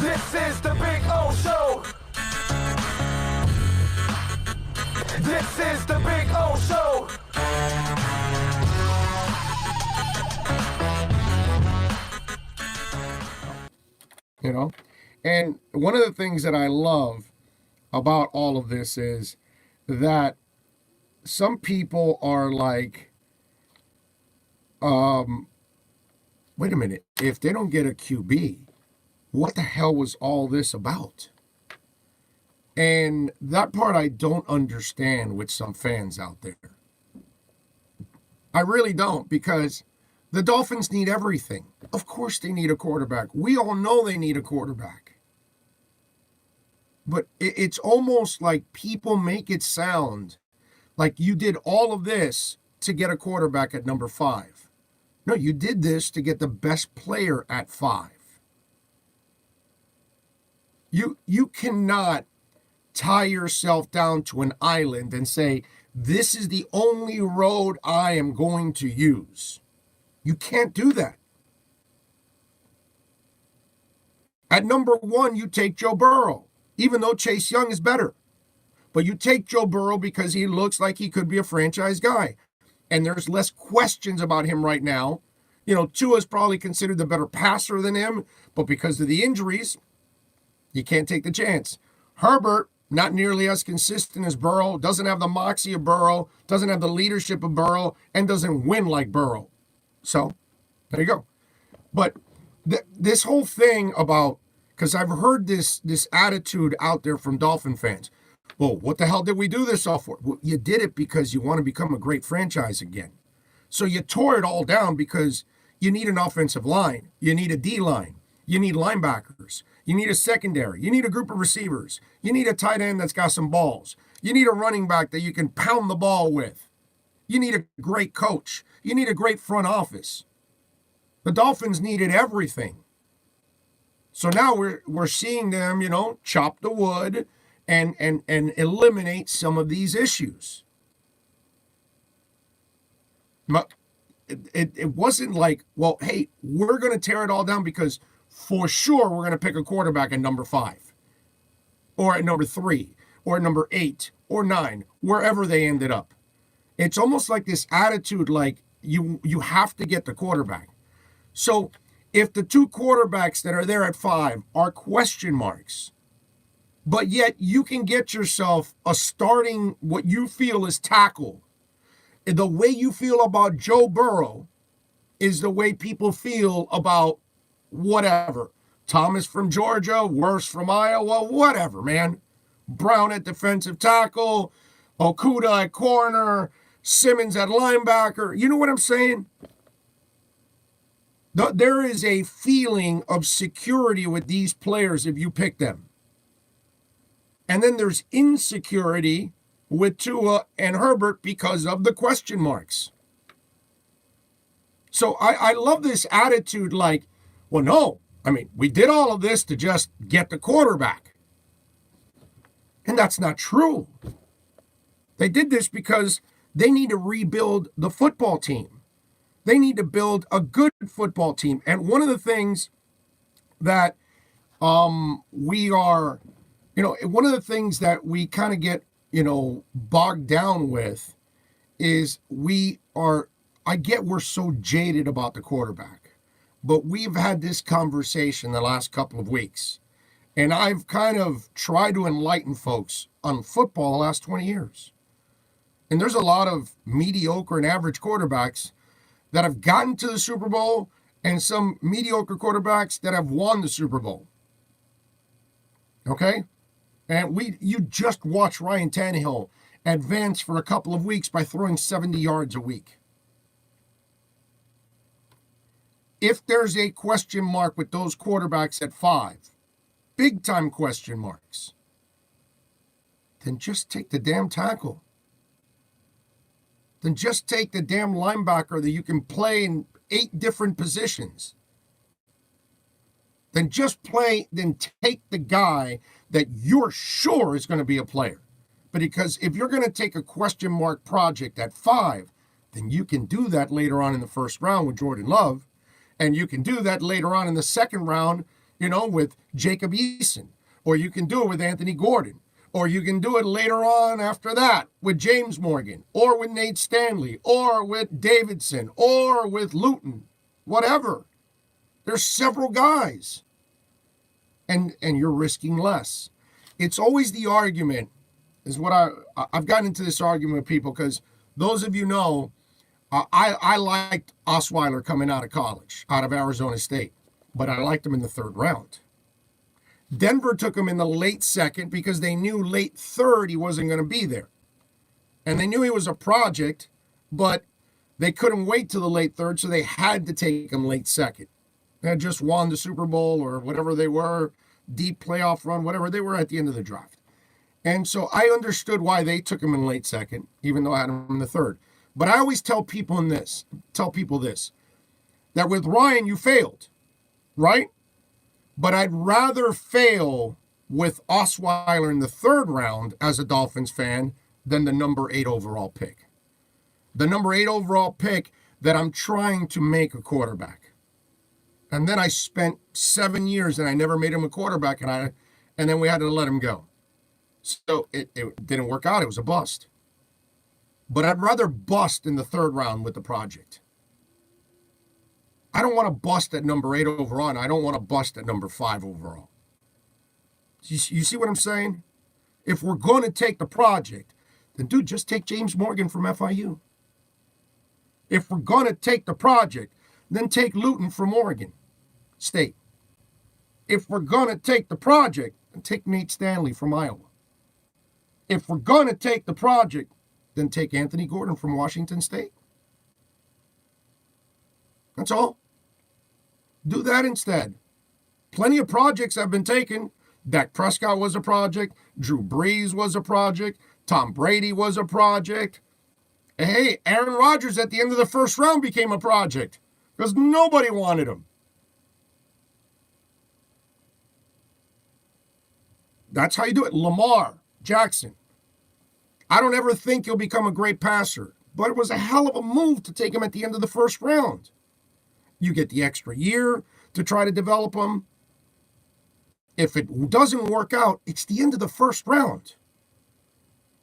This is the Big O Show. This is the Big O Show. You know, and one of the things that I love about all of this is that some people are like, wait a minute, if they don't get a QB, what the hell was all this about? And that part I don't understand with some fans out there. I really don't, because the Dolphins need everything. Of course they need a quarterback. We all know they need a quarterback. But it's almost like people make it sound like you did all of this to get a quarterback at number 5. No, you did this to get the best player at 5. You cannot tie yourself down to an island and say, this is the only road I am going to use. You can't do that. At number 1, you take Joe Burrow, even though Chase Young is better. But you take Joe Burrow because he looks like he could be a franchise guy. And there's less questions about him right now. You know, Tua's probably considered the better passer than him, but because of the injuries, you can't take the chance. Herbert, not nearly as consistent as Burrow, doesn't have the moxie of Burrow, doesn't have the leadership of Burrow, and doesn't win like Burrow. So, there you go. But this whole thing about, because I've heard this attitude out there from Dolphin fans. Well, what the hell did we do this all for? Well, you did it because you want to become a great franchise again. So you tore it all down because you need an offensive line. You need a D-line. You need linebackers. You need a secondary. You need a group of receivers. You need a tight end that's got some balls. You need a running back that you can pound the ball with. You need a great coach. You need a great front office. The Dolphins needed everything. So now we're seeing them, chop the wood and eliminate some of these issues. It wasn't like, well, hey, we're going to tear it all down because for sure we're going to pick a quarterback at number 5 or at number 3 or at number 8 or 9, wherever they ended up. It's almost like this attitude like you have to get the quarterback. So if the 2 quarterbacks that are there at 5 are question marks, but yet you can get yourself a starting what you feel is tackle, the way you feel about Joe Burrow is the way people feel about whatever. Thomas from Georgia, Worse from Iowa, whatever, man. Brown at defensive tackle, Okuda at corner, Simmons at linebacker. You know what I'm saying? There is a feeling of security with these players if you pick them. And then there's insecurity with Tua and Herbert because of the question marks. So I love this attitude like, well, no, we did all of this to just get the quarterback. And that's not true. They did this because they need to rebuild the football team. They need to build a good football team. And one of the things that we are, one of the things that we kind of get, bogged down with is we're so jaded about the quarterback. But we've had this conversation the last couple of weeks. And I've kind of tried to enlighten folks on football the last 20 years. And there's a lot of mediocre and average quarterbacks that have gotten to the Super Bowl and some mediocre quarterbacks that have won the Super Bowl. Okay? And you just watch Ryan Tannehill advance for a couple of weeks by throwing 70 yards a week. If there's a question mark with those quarterbacks at 5, big time question marks, then just take the damn tackle. Then just take the damn linebacker that you can play in 8 different positions. Then take the guy that you're sure is going to be a player. But because if you're going to take a question mark project at 5, then you can do that later on in the first round with Jordan Love. And you can do that later on in the second round with Jacob Eason, or you can do it with Anthony Gordon, or you can do it later on after that with James Morgan, or with Nate Stanley, or with Davidson, or with Luton, whatever. There's several guys, and you're risking less. It's always the argument, is what I've gotten into this argument with people, because those of you know, I liked Osweiler coming out of college, out of Arizona State, but I liked him in the third round. Denver took him in the late second because they knew late third he wasn't going to be there. And they knew he was a project, but they couldn't wait till the late third, so they had to take him late second. They had just won the Super Bowl or whatever they were, deep playoff run, whatever they were at the end of the draft. And so I understood why they took him in late second, even though I had him in the third. But I always tell people this, that with Ryan, you failed, right? But I'd rather fail with Osweiler in the third round as a Dolphins fan than the number 8 overall pick. The number 8 overall pick that I'm trying to make a quarterback. And then I spent 7 years and I never made him a quarterback, and then we had to let him go. So it didn't work out. It was a bust. But I'd rather bust in the third round with the project. I don't want to bust at number 8 overall, and I don't want to bust at number 5 overall. You see what I'm saying? If we're going to take the project, then, dude, just take James Morgan from FIU. If we're going to take the project, then take Luton from Oregon State. If we're going to take the project, then take Nate Stanley from Iowa. If we're going to take the project, then take Anthony Gordon from Washington State. That's all. Do that instead. Plenty of projects have been taken. Dak Prescott was a project. Drew Brees was a project. Tom Brady was a project. Hey, Aaron Rodgers at the end of the first round became a project because nobody wanted him. That's how you do it. Lamar Jackson. I don't ever think he'll become a great passer, but it was a hell of a move to take him at the end of the first round. You get the extra year to try to develop him. If it doesn't work out, it's the end of the first round.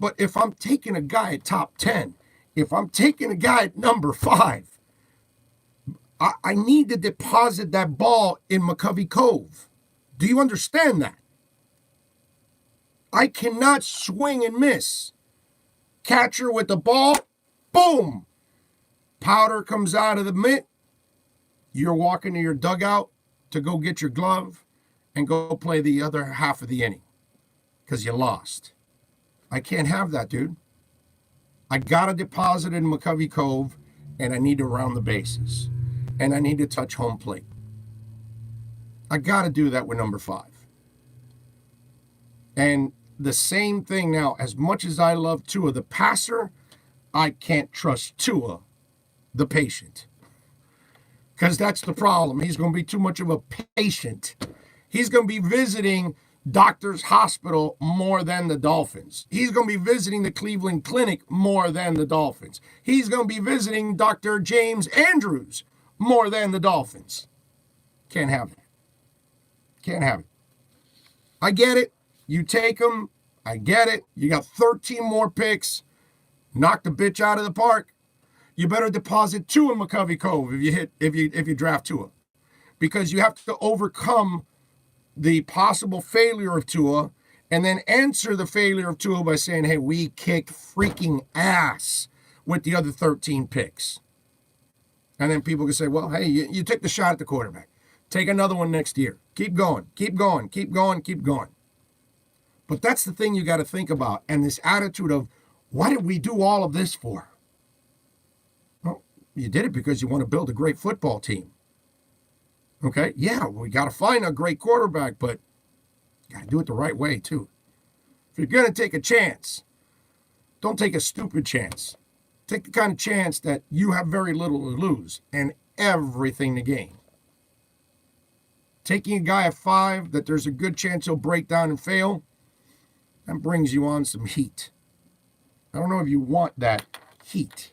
But if I'm taking a guy at top 10, if I'm taking a guy at number 5, I need to deposit that ball in McCovey Cove. Do you understand that? I cannot swing and miss. Catcher with the ball, boom. Powder comes out of the mitt. You're walking to your dugout to go get your glove and go play the other half of the inning because you lost. I can't have that, dude. I got to deposit in McCovey Cove, and I need to round the bases, and I need to touch home plate. I got to do that with number 5. And the same thing now, as much as I love Tua, the passer, I can't trust Tua, the patient. Because that's the problem. He's going to be too much of a patient. He's going to be visiting Doctor's Hospital more than the Dolphins. He's going to be visiting the Cleveland Clinic more than the Dolphins. He's going to be visiting Dr. James Andrews more than the Dolphins. Can't have it. Can't have it. I get it. You take them. I get it. You got 13 more picks. Knock the bitch out of the park. You better deposit 2 in McCovey Cove if you draft Tua, because you have to overcome the possible failure of Tua and then answer the failure of Tua by saying, hey, we kicked freaking ass with the other 13 picks. And then people can say, well, hey, you took the shot at the quarterback. Take another one next year. Keep going, keep going, keep going, keep going. But that's the thing you got to think about. And this attitude of, what did we do all of this for? Well, you did it because you want to build a great football team. Okay? Yeah, we got to find a great quarterback, but you got to do it the right way, too. If you're going to take a chance, don't take a stupid chance. Take the kind of chance that you have very little to lose and everything to gain. Taking a guy at 5 that there's a good chance he'll break down and fail, that brings you on some heat. I don't know if you want that heat.